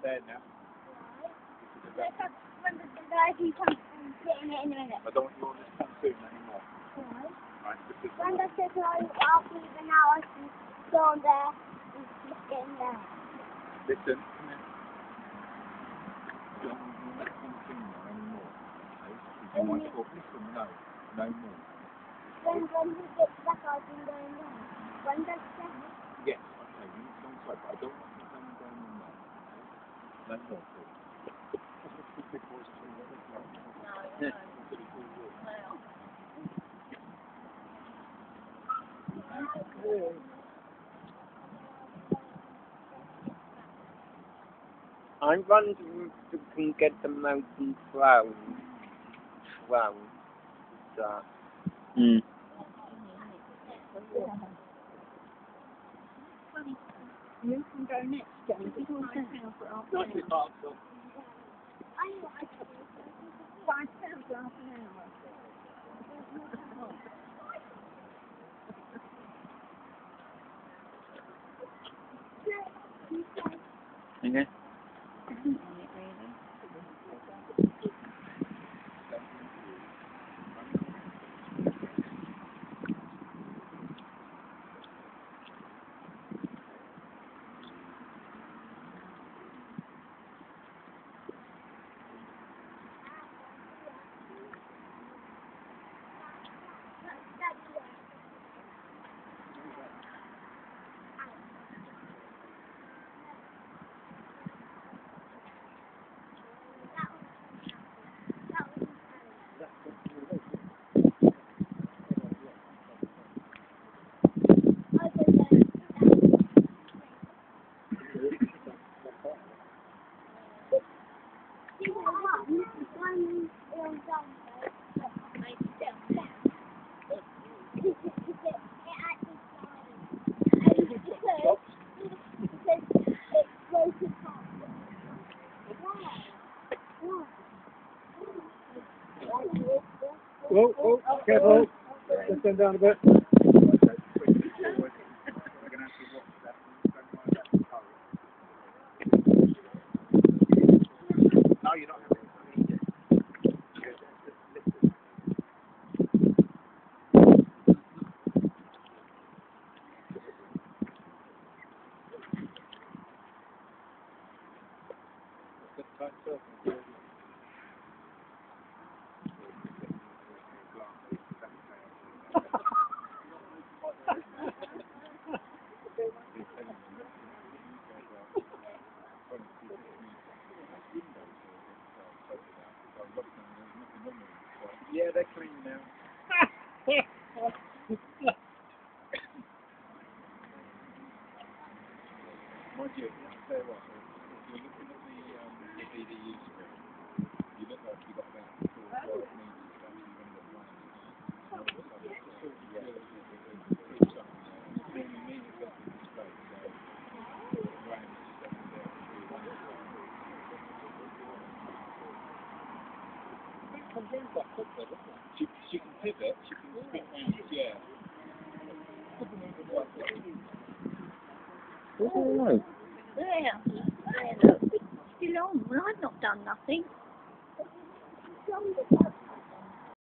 there now. Right. When the guy who comes and getting it in a minute. I don't want you on this pontoon anymore. Right. Right, because When the says I'll be the now I can go on there and just get in there. listen, come here. You don't want you on that pontoon there anymore. Okay? You might talk, listen, no more. When he gets back I can go in there. When does that? Yes, okay, you need to go inside, but I don't want you going in there. Okay? No more, please. Big boys too, no. I'm wondering if you can get the mountain round. You can go next, James. You can £5 for half an hour. £5 for half an hour. Okay. Oh, careful. Just turn down a bit. No, you're not having to eat it. Yeah, they're clean now. Mind you, I'll tell you what, if you're looking at the DDU screen, you look like you've got about 4 or 5 metres of actually going to get rain. And all of a sudden, it's sort of there's something there. And it's only metres off the display, so rain is just over there. She can pivot, she can spin round, yeah. There, look. It's still on. Well, I've not done nothing.